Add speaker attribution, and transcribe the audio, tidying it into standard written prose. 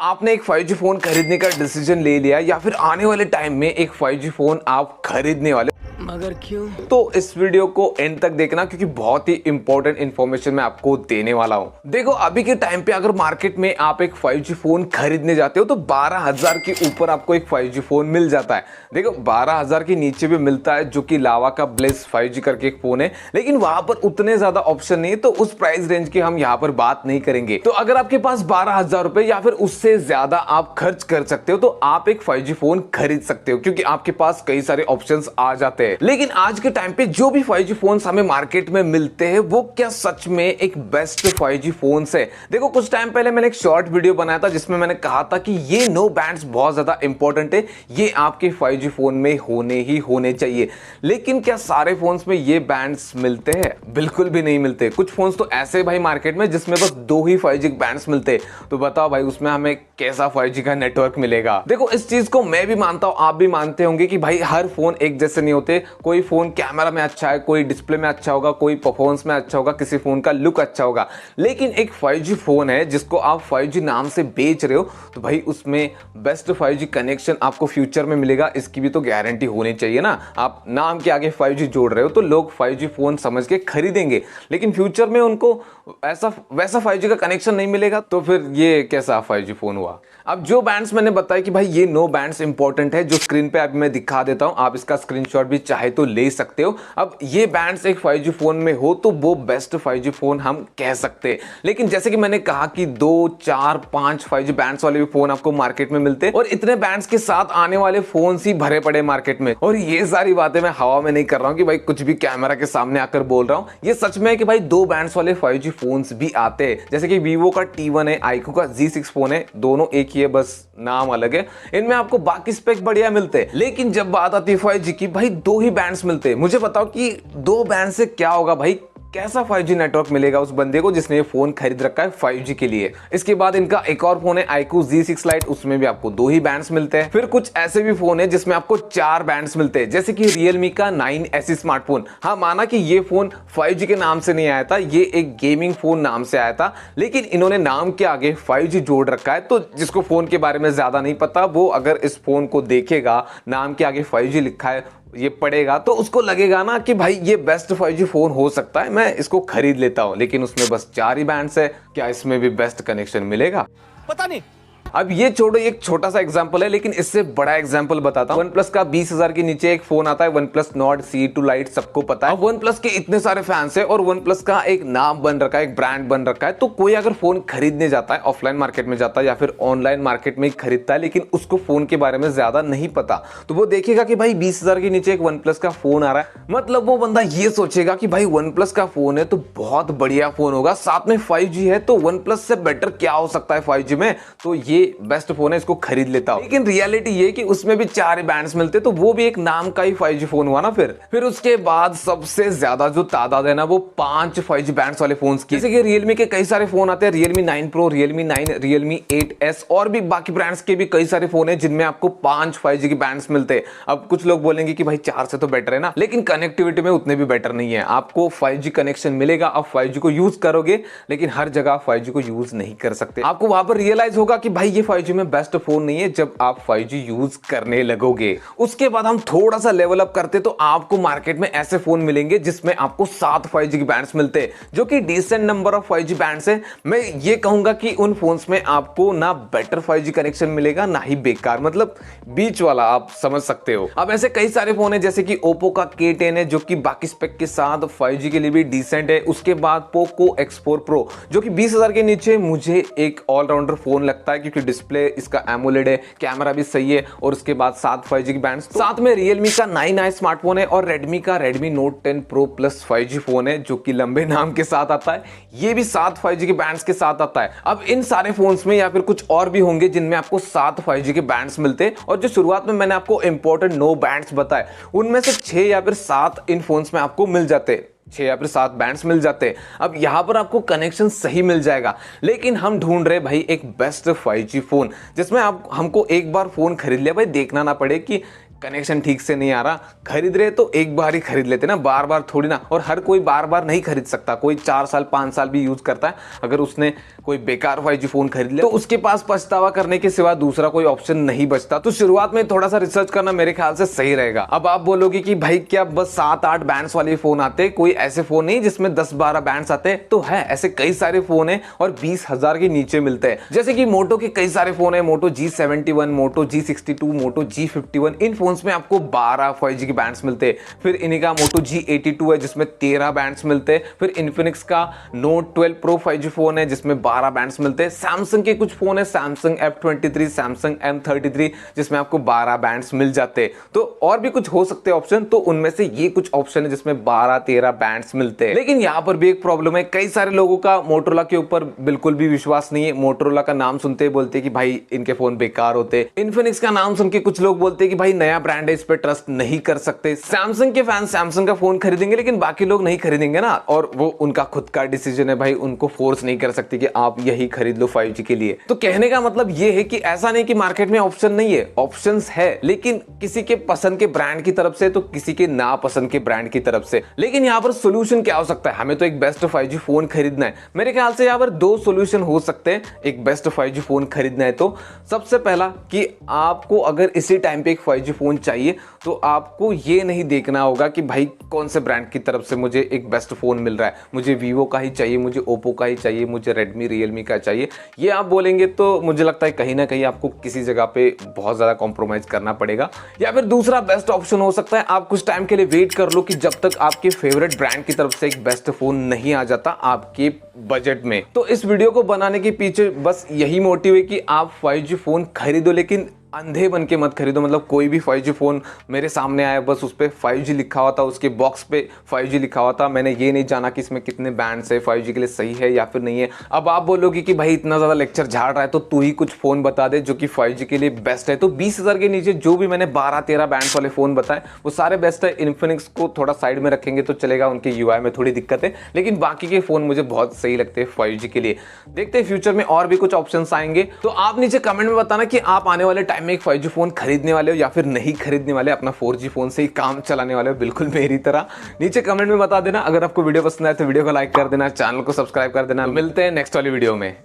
Speaker 1: आपने एक 5G phone खरीदने का डिसीजन ले लिया या फिर आने वाले टाइम में एक 5G फोन आप खरीदने वाले,
Speaker 2: मगर क्यों?
Speaker 1: तो इस वीडियो को एंड तक देखना क्योंकि बहुत ही इंपॉर्टेंट इंफॉर्मेशन मैं आपको देने वाला हूं। देखो अभी के टाइम पे अगर मार्केट में आप एक 5G फोन खरीदने जाते हो तो 12,000 के ऊपर आपको एक 5G फोन मिल जाता है। देखो 12,000 के नीचे भी मिलता है जो कि लावा का ब्लेस 5G करके एक फोन है, लेकिन वहां पर उतने ज्यादा ऑप्शन नहीं है, तो उस प्राइस रेंज की हम यहाँ पर बात नहीं करेंगे। तो अगर आपके पास 12,000 रुपए या फिर उससे ज्यादा आप खर्च कर सकते हो तो आप एक 5G फोन खरीद सकते हो क्योंकि आपके पास कई सारे ऑप्शन आ जाते हैं। लेकिन आज के टाइम पे जो भी 5G फोन्स हमें मार्केट में मिलते हैं वो क्या सच में एक बेस्ट 5G फोन्स है? देखो कुछ टाइम पहले मैंने एक शॉर्ट वीडियो बनाया था जिसमें मैंने कहा था कि ये नो बैंड्स बहुत ज्यादा इंपॉर्टेंट है, ये आपके 5G फोन में होने चाहिए। लेकिन क्या सारे फोन्स में ये बैंड्स मिलते हैं? बिल्कुल भी नहीं मिलते। कुछ फोन्स तो ऐसे भाई मार्केट में जिसमें बस 2 ही 5G बैंड्स मिलते हैं। तो बताओ भाई उसमें हमें कैसा 5G का नेटवर्क मिलेगा? देखो इस चीज को मैं भी मानता हूं, आप भी मानते होंगे कि भाई हर फोन एक जैसे नहीं होते। कोई फोन कैमरा में अच्छा है, कोई डिस्प्ले में अच्छा होगा, कोई परफॉर्मेंस में अच्छा होगा, किसी फोन का लुक अच्छा होगा। लेकिन एक 5G फोन है जिसको आप 5G नाम से बेच रहे हो तो भाई उसमें बेस्ट 5G कनेक्शन आपको फ्यूचर में मिलेगा, इसकी भी तो गारंटी होनी चाहिए ना। आप नाम के आगे 5G जोड़ रहे हो तो लोग 5G फोन समझ के खरीदेंगे, लेकिन फ्यूचर में उनको वैसा 5G का कनेक्शन नहीं मिलेगा तो फिर ये कैसा 5G फोन हुआ? अब जो बैंड्स मैंने बताया कि भाई ये नो बैंड्स इंपॉर्टेंट है, जो स्क्रीन पे अभी मैं दिखा देता हूं, आप इसका स्क्रीनशॉट भी चाहे तो ले सकते हो। अब ये बैंड्स एक 5G फोन में हो तो वो बेस्ट 5G फोन हम कह सकते हैं। लेकिन जैसे कि मैंने कहा कि 2, 4, 5 5G बैंड्स वाले भी फोन आपको मार्केट में मिलते हैं और इतने बैंड्स के साथ आने वाले फोन ही भरे पड़े मार्केट में। और ये सारी बातें मैं हवा में नहीं कर रहा हूं कि भाई कुछ भी कैमरा के सामने आकर बोल रहा हूं, ये सच में है कि भाई 2 बैंड्स वाले 5G फोन्स भी आते हैं। जैसे कि वीवो का T1 है, iQOO का Z6 फोन है, दोनों एक ही है, बस नाम अलग है। इनमें आपको बाकी स्पेक बढ़िया मिलते हैं। लेकिन जब बात आती है 5G की, भाई 2 ही बैंड्स मिलते हैं। मुझे बताओ कि 2 बैंड से क्या होगा भाई? कैसा 5G नेटवर्क मिलेगा उस बंदे को जिसने ये फोन खरीद रखा है 5G के लिए? इसके बाद इनका एक और फोन है iQOO Z6 Lite, उसमें भी आपको 2 ही बैंड्स मिलते हैं। फिर कुछ ऐसे भी फोन है जिसमें आपको 4 बैंड्स मिलते हैं, जैसे कि Realme का 9SE स्मार्टफोन। हाँ माना कि ये फोन 5G के नाम से नहीं आया था, ये एक गेमिंग फोन नाम से आया था, लेकिन इन्होंने नाम के आगे 5G जोड़ रखा है। तो जिसको फोन के बारे में ज्यादा नहीं पता वो अगर इस फोन को देखेगा, नाम के आगे 5G लिखा है ये पड़ेगा, तो उसको लगेगा ना कि भाई ये बेस्ट 5G फोन हो सकता है, मैं इसको खरीद लेता हूं। लेकिन उसमें बस 4 ही बैंड्स है, क्या इसमें भी बेस्ट कनेक्शन मिलेगा?
Speaker 2: पता नहीं।
Speaker 1: अब ये छोड़ो, एक छोटा सा एग्जांपल है, लेकिन इससे बड़ा एग्जांपल बताता हूं। OnePlus का 20,000 के नीचे एक फोन आता है, OnePlus Nord CE2 Lite, सबको पता है। अब OnePlus के इतने सारे फैंस है और OnePlus का एक नाम बन रखा है, एक ब्रांड बन रखा है। तो कोई अगर फोन खरीदने जाता है, ऑफलाइन मार्केट में जाता है या फिर ऑनलाइन मार्केट में खरीदता है, लेकिन उसको फोन के बारे में ज्यादा नहीं पता, तो वो देखेगा कि भाई 20,000 के नीचे एक OnePlus का फोन आ रहा है, मतलब वो बंदा ये सोचेगा कि भाई OnePlus का फोन है तो बहुत बढ़िया फोन होगा, साथ में 5G है तो OnePlus से बेटर क्या हो सकता है 5G में, तो ये बेस्ट फोन है, इसको खरीद लेता हूं। लेकिन रियलिटी ये कि उसमें भी 4 बैंड्स मिलते, तो वो भी एक नाम का ही 5G फोन हुआ ना। फिर उसके बाद सबसे ज्यादा जो तादाद है ना वो 5 5G बैंड्स वाले फोन्स की। जैसे कि Realme के कई सारे फोन आते हैं, Realme 9 Pro, Realme 9, Realme 8S और भी बाकी ब्रांड्स के भी कई सारे फोन है जिनमें आपको 5 5G के बैंड्स मिलते हैं। अब कुछ लोग बोलेंगे कि भाई 4 से तो बेटर है ना, लेकिन कनेक्टिविटी में उतने भी बेटर नहीं है। आपको 5G कनेक्शन मिलेगा, आप 5G को यूज करोगे, लेकिन हर जगह 5G को यूज नहीं कर सकते। आपको वहां पर रियलाइज होगा कि भाई ये 5G में बेस्ट फोन नहीं है जब आप 5G यूज करने लगोगे। उसके बाद हम थोड़ा सा लेवल अप करते तो आपको मार्केट में ऐसे फोन मिलेंगे जिसमें आपको 7 5G के बैंड्स मिलते हैं, जो कि decent number of 5G bands है। मैं ये कहूंगा कि उन फोन्स में आपको ना बेटर 5G कनेक्शन मिलेगा ना ही बेकार, मतलब बीच वाला, आप समझ सकते हो। अब ऐसे कई सारे फोन है, जैसे कि Oppo का K10 है जो कि बाकी स्पेक के साथ 5G के लिए भी डिसेंट है। उसके बाद Poco X4 Pro जो कि 20,000 के नीचे मुझे एक ऑलराउंडर फोन लगता है, क्योंकि डिस्प्ले इसका AMOLED है, कैमरा भी सही है और उसके बाद 7 5G की बैंड्स। साथ में Realme का 9i स्मार्टफोन है और Redmi का Redmi Note 10 Pro Plus 5G phone है जो कि लंबे नाम के साथ आता है, ये भी 7 5G के बैंड्स के साथ आता है। अब इन सारे फोन्स में या फिर कुछ और भी होंगे जिनमें आपको 7 5G के बैंड्स मिलते हैं, और जो शुरुआत में मैंने आपको इंपॉर्टेंट नो बैंड्स बताए उनमें से 6 या फिर 7 इन फोन्स में आपको मिल जाते हैं, 6 या फिर 7 बैंड्स मिल जाते हैं। अब यहां पर आपको कनेक्शन सही मिल जाएगा, लेकिन हम ढूंढ रहे भाई एक बेस्ट 5G फोन जिसमें आप हमको एक बार फोन खरीद लिया भाई देखना ना पड़े कि कनेक्शन ठीक से नहीं आ रहा, खरीद रहे तो एक बार ही खरीद लेते ना, बार बार थोड़ी ना। और हर कोई बार बार नहीं खरीद सकता, कोई 4 साल 5 साल भी यूज करता है। अगर उसने कोई बेकार 5G फोन खरीद लिया तो उसके पास पछतावा करने के सिवा दूसरा कोई ऑप्शन नहीं बचता। तो शुरुआत में थोड़ा सा रिसर्च करना मेरे ख्याल से सही रहेगा। अब आप बोलोगे कि भाई क्या बस 7-8 बैंड्स वाले फोन आते, कोई ऐसे फोन नहीं जिसमें 10-12 बैंड्स आते? तो है, ऐसे कई सारे फोन है और 20,000 के नीचे मिलते हैं। जैसे कि मोटो के कई सारे फोन है, मोटो G71, मोटो G62, मोटो G51। इन फोन्स में आपको 12 5G के बैंड्स मिलते हैं। फिर इन्हीं का मोटो G82 है जिसमें 13 बैंड्स मिलते हैं। फिर इन्फिनिक्स का नोट 12 प्रो 5G फोन है जिसमें 12 बैंड्स मिलते हैं। सैमसंग के कुछ फोन है, सैमसंग F23, सैमसंग M33, जिसमें आपको 12 बैंड्स मिल जाते हैं। तो और भी कुछ हो सकते हैं ऑप्शन, तो उनमें से ये कुछ ऑप्शन है जिसमें 12-13 बैंड्स मिलते हैं। लेकिन यहां पर भी एक प्रॉब्लम है, कई सारे लोगों का मोटोरोला के ऊपर बिल्कुल भी विश्वास नहीं है। मोटोरोला का नाम सुनते ही बोलते हैं कि भाई इनके फोन बेकार होते हैं। इन्फिनिक्स का नाम सुन के कुछ लोग बोलते हैं कि भाई नया ब्रांड है, इस पे ट्रस्ट नहीं कर सकते। सैमसंग के फैन सैमसंग का फोन खरीदेंगे लेकिन बाकी लोग नहीं खरीदेंगे ना, और वो उनका खुद का डिसीजन है भाई, उनको फोर्स नहीं कर सकते कि आप यही खरीद लो 5G के लिए। तो कहने का मतलब ये है कि ऐसा नहीं कि मार्केट में ऑप्शन नहीं है, ऑप्शंस है, लेकिन किसी के पसंद के ब्रांड की तरफ से तो किसी के नापसंद के ब्रांड की तरफ से। लेकिन यहाँ पर सोल्यूशन क्या हो सकता है? हमें तो एक बेस्ट 5G फोन खरीदना है। मेरे ख्याल से यहाँ पर 2 सोल्यूशन हो सकते हैं एक बेस्ट 5G फोन खरीदना है तो। सबसे पहला कि आपको अगर इसी टाइम पे एक 5G फोन चाहिए तो आपको ये नहीं देखना होगा कि भाई कौन से ब्रांड की तरफ से मुझे एक बेस्ट फोन मिल रहा है, मुझे वीवो का ही चाहिए, मुझे ओप्पो का ही चाहिए, मुझे रेडमी रियलमी का चाहिए। ये आप बोलेंगे तो मुझे लगता है कहीं ना कहीं आपको किसी जगह पे बहुत ज्यादा कॉम्प्रोमाइज करना पड़ेगा। या फिर दूसरा बेस्ट ऑप्शन हो सकता है आप कुछ टाइम के लिए वेट कर लो कि जब तक आपके फेवरेट ब्रांड की तरफ से एक बेस्ट फोन नहीं आ जाता आपके बजट में। तो इस वीडियो को बनाने के पीछे बस यही मोटिव है कि आप 5G फोन खरीदो, लेकिन अंधे बन के मत खरीदो। मतलब कोई भी 5G फोन मेरे सामने आया, बस उस पे 5G लिखा हुआ था, उसके बॉक्स पे 5G लिखा हुआ था, मैंने ये नहीं जाना कि इसमें कितने बैंड्स है, 5G के लिए सही है या फिर नहीं है। अब आप बोलोगे कि भाई इतना ज्यादा लेक्चर झाड़ रहा है तो तू ही कुछ फोन बता दे जो कि 5G के लिए बेस्ट है। तो 20,000 के नीचे जो भी मैंने 12-13 बैंड्स वाले फोन बताए वो सारे बेस्ट है। इन्फिनिक्स को थोड़ा साइड में रखेंगे तो चलेगा, उनके UI में थोड़ी दिक्कत है, लेकिन बाकी के फोन मुझे बहुत सही लगते हैं 5G के लिए। देखते हैं फ्यूचर में और भी कुछ ऑप्शन आएंगे। तो आप नीचे कमेंट में बताना कि आप आने वाले टाइम में एक 5G फोन खरीदने वाले हो या फिर नहीं खरीदने वाले, अपना 4G फोन से ही काम चलाने वाले हो, बिल्कुल मेरी तरह। नीचे कमेंट में बता देना। अगर आपको वीडियो पसंद आए तो वीडियो को लाइक कर देना, चैनल को सब्सक्राइब कर देना। मिलते हैं नेक्स्ट वाली वीडियो में।